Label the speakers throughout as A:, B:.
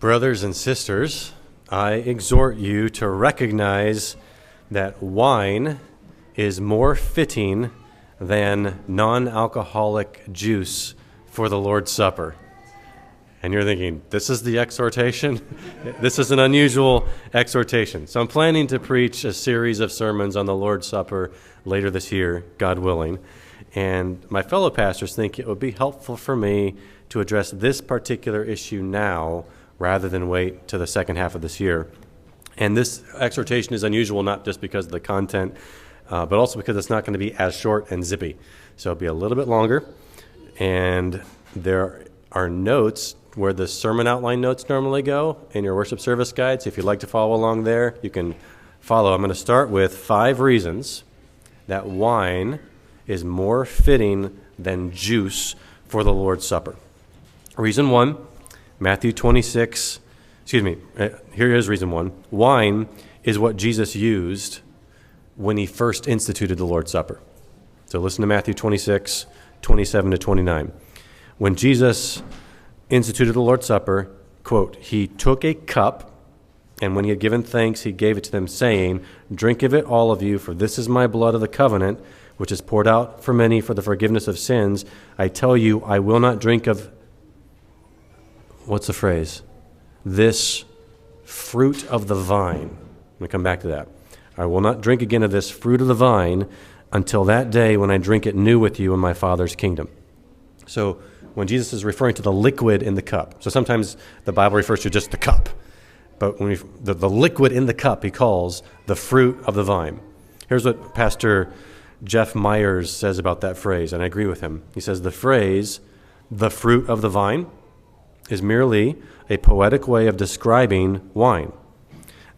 A: Brothers and sisters, I exhort you to recognize that wine is more fitting than non-alcoholic juice for the Lord's Supper. And you're thinking, this is the exhortation? This is an unusual exhortation. So I'm planning to preach a series of sermons on the Lord's Supper later this year, God willing. And my fellow pastors think it would be helpful for me to address this particular issue now rather than wait to the second half of this year. And this exhortation is unusual not just because of the content, but also because it's not going to be as short and zippy. So it'll be a little bit longer. And there are notes where the sermon outline notes normally go in your worship service guide. So if you'd like to follow along there, you can follow. I'm going to start with 5 reasons that wine is more fitting than juice for the Lord's Supper. Reason 1, Matthew 26, here is reason 1. Wine is what Jesus used when he first instituted the Lord's Supper. So listen to Matthew 26, 27 to 29. When Jesus instituted the Lord's Supper, quote, he took a cup, and when he had given thanks, he gave it to them, saying, drink of it, all of you, for this is my blood of the covenant, which is poured out for many for the forgiveness of sins. I tell you, I will not drink of, what's the phrase? This fruit of the vine. I'm going to come back to that. I will not drink again of this fruit of the vine until that day when I drink it new with you in my Father's kingdom. So when Jesus is referring to the liquid in the cup, so sometimes the Bible refers to just the cup, but when the liquid in the cup he calls the fruit of the vine. Here's what Pastor Jeff Myers says about that phrase, and I agree with him. He says the phrase, the fruit of the vine, is merely a poetic way of describing wine.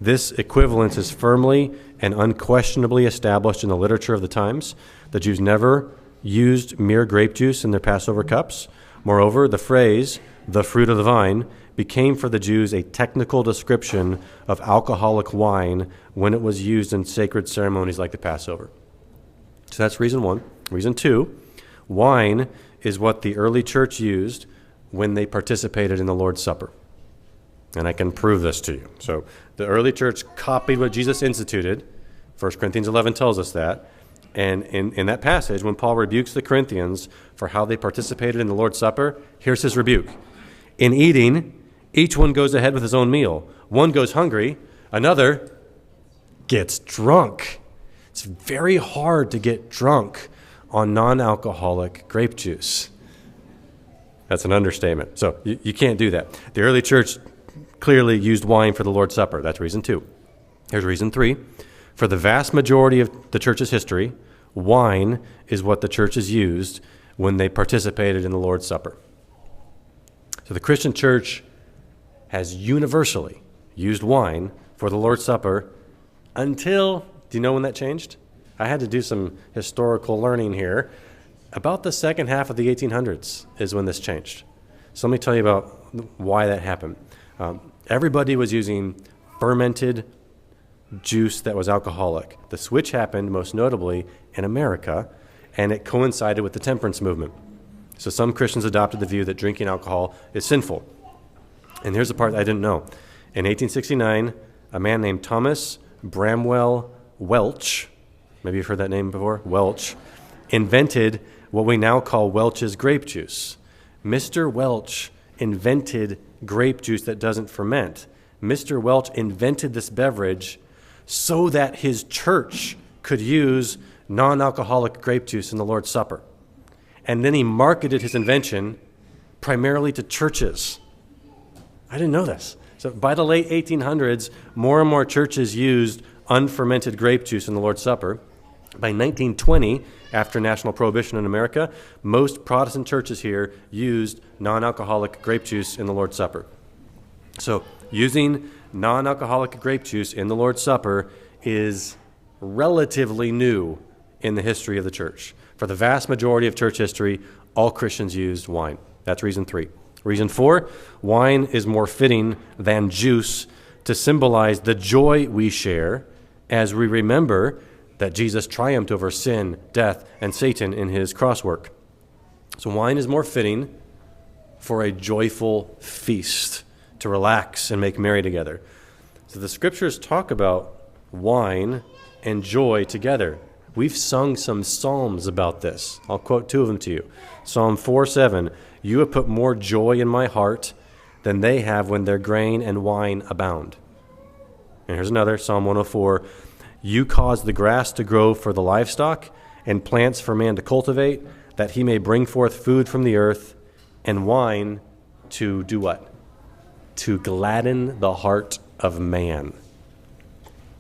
A: This equivalence is firmly and unquestionably established in the literature of the times. The Jews never used mere grape juice in their Passover cups. Moreover, the phrase, the fruit of the vine, became for the Jews a technical description of alcoholic wine when it was used in sacred ceremonies like the Passover. So that's reason 1. Reason 2, wine is what the early church used when they participated in the Lord's Supper. And I can prove this to you. So the early church copied what Jesus instituted. 1 Corinthians 11 tells us that. And in that passage, when Paul rebukes the Corinthians for how they participated in the Lord's Supper, here's his rebuke. In eating, each one goes ahead with his own meal. One goes hungry, another gets drunk. It's very hard to get drunk on non-alcoholic grape juice. That's an understatement. So you can't do that. The early church clearly used wine for the Lord's Supper. That's reason 2. Here's reason 3. For the vast majority of the church's history, wine is what the churches used when they participated in the Lord's Supper. So the Christian church has universally used wine for the Lord's Supper until, do you know when that changed? I had to do some historical learning here. About the second half of the 1800s is when this changed. So let me tell you about why that happened. Everybody was using fermented juice that was alcoholic. The switch happened most notably in America, and it coincided with the temperance movement. So some Christians adopted the view that drinking alcohol is sinful. And here's the part I didn't know. In 1869, a man named Thomas Bramwell Welch, maybe you've heard that name before, Welch, invented what we now call Welch's grape juice. Mr. Welch invented grape juice that doesn't ferment. Mr. Welch invented this beverage so that his church could use non-alcoholic grape juice in the Lord's Supper. And then he marketed his invention primarily to churches. I didn't know this. So by the late 1800s, more and more churches used unfermented grape juice in the Lord's Supper. By 1920, after national prohibition in America, most Protestant churches here used non-alcoholic grape juice in the Lord's Supper. So using non-alcoholic grape juice in the Lord's Supper is relatively new in the history of the church. For the vast majority of church history, all Christians used wine. That's reason 3. Reason 4, wine is more fitting than juice to symbolize the joy we share as we remember that Jesus triumphed over sin, death, and Satan in his cross work. So wine is more fitting for a joyful feast, to to relax and make merry together. So the scriptures talk about wine and joy together. We've sung some psalms about this. I'll quote two of them to you. Psalm 4:7, "You have put more joy in my heart than they have when their grain and wine abound." And here's another, Psalm 104, "You cause the grass to grow for the livestock and plants for man to cultivate, that he may bring forth food from the earth and wine to do what? To gladden the heart of man."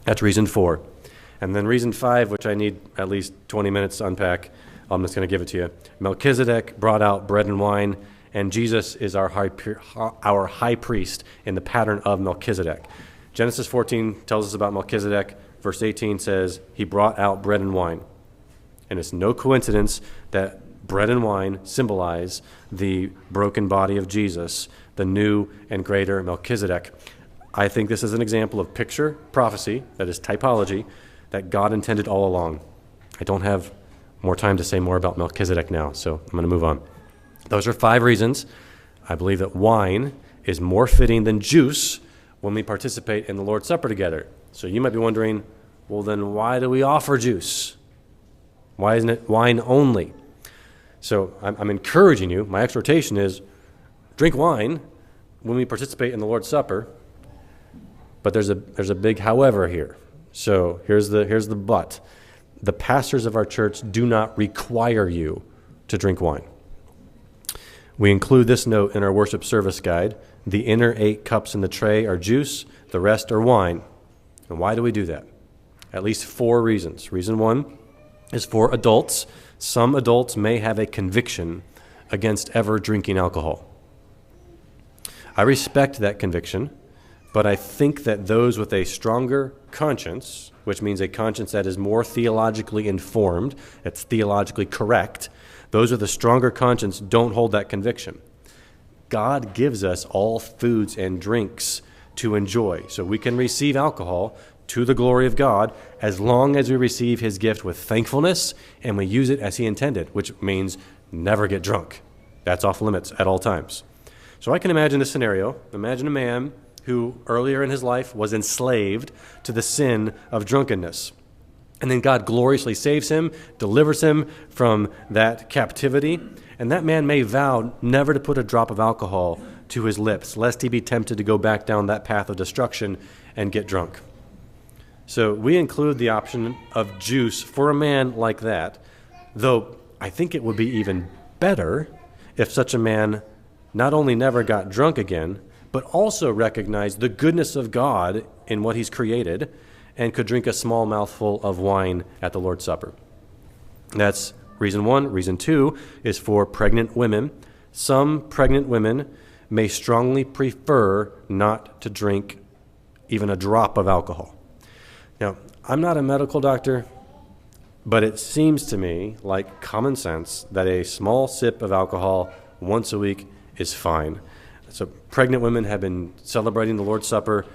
A: That's reason 4. And then reason 5, which I need at least 20 minutes to unpack, I'm just going to give it to you. Melchizedek brought out bread and wine, and Jesus is our high priest in the pattern of Melchizedek. Genesis 14 tells us about Melchizedek. Verse 18 says, he brought out bread and wine. And it's no coincidence that bread and wine symbolize the broken body of Jesus, the new and greater Melchizedek. I think this is an example of picture prophecy, that is typology, that God intended all along. I don't have more time to say more about Melchizedek now, so I'm going to move on. Those are 5 reasons I believe that wine is more fitting than juice when we participate in the Lord's Supper together. So you might be wondering, well, then why do we offer juice? Why isn't it wine only? So I'm encouraging you, my exhortation is, drink wine when we participate in the Lord's Supper, but there's a big however here. So here's the but. The pastors of our church do not require you to drink wine. We include this note in our worship service guide. The inner 8 cups in the tray are juice, the rest are wine. And why do we do that? At least 4 reasons. Reason 1 is for adults. Some adults may have a conviction against ever drinking alcohol. I respect that conviction, but I think that those with a stronger conscience, which means a conscience that is more theologically informed, that's theologically correct, those with a stronger conscience don't hold that conviction. God gives us all foods and drinks to enjoy, so we can receive alcohol to the glory of God as long as we receive his gift with thankfulness and we use it as he intended, which means never get drunk. That's off limits at all times. So I can imagine this scenario. Imagine a man who earlier in his life was enslaved to the sin of drunkenness. And then God gloriously saves him, delivers him from that captivity, and that man may vow never to put a drop of alcohol to his lips, lest he be tempted to go back down that path of destruction and get drunk. So we include the option of juice for a man like that, though I think it would be even better if such a man not only never got drunk again, but also recognized the goodness of God in what he's created and could drink a small mouthful of wine at the Lord's Supper. That's reason 1. Reason 2 is for pregnant women. Some pregnant women may strongly prefer not to drink even a drop of alcohol. Now, I'm not a medical doctor, but it seems to me like common sense that a small sip of alcohol once a week is fine. So pregnant women have been celebrating the Lord's Supper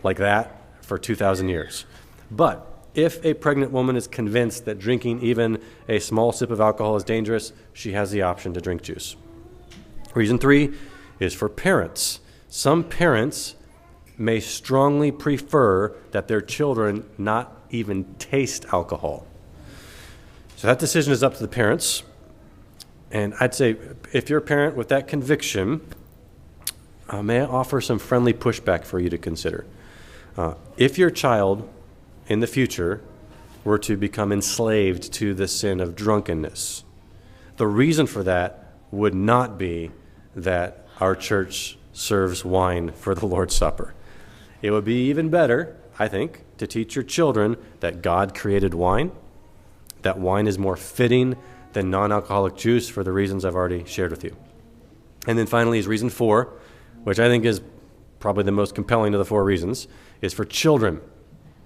A: like that for 2,000 years. But if a pregnant woman is convinced that drinking even a small sip of alcohol is dangerous, she has the option to drink juice. Reason 3 is for parents. Some parents may strongly prefer that their children not even taste alcohol. So that decision is up to the parents. And I'd say if you're a parent with that conviction, may I offer some friendly pushback for you to consider? If your child in the future were to become enslaved to the sin of drunkenness, the reason for that would not be that our church serves wine for the Lord's Supper. It would be even better, I think, to teach your children that God created wine, that wine is more fitting than non-alcoholic juice for the reasons I've already shared with you. And then finally is reason 4, which I think is probably the most compelling of the 4 reasons, is for children.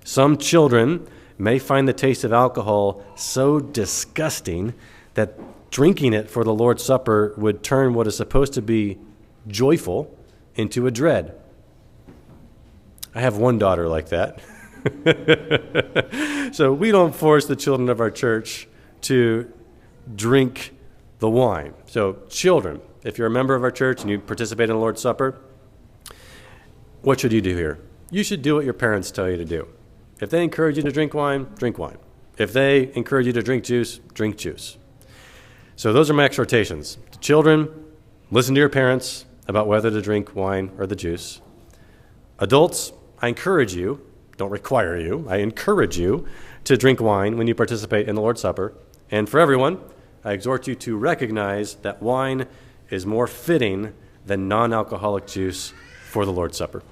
A: Some children may find the taste of alcohol so disgusting that drinking it for the Lord's Supper would turn what is supposed to be joyful into a dread. I have one daughter like that. So we don't force the children of our church to drink the wine. So children, if you're a member of our church and you participate in the Lord's Supper, what should you do here? You should do what your parents tell you to do. If they encourage you to drink wine, drink wine. If they encourage you to drink juice, drink juice. So those are my exhortations. Children, listen to your parents about whether to drink wine or the juice. Adults, I encourage you, don't require you, I encourage you to drink wine when you participate in the Lord's Supper. And for everyone, I exhort you to recognize that wine is more fitting than non-alcoholic juice for the Lord's Supper.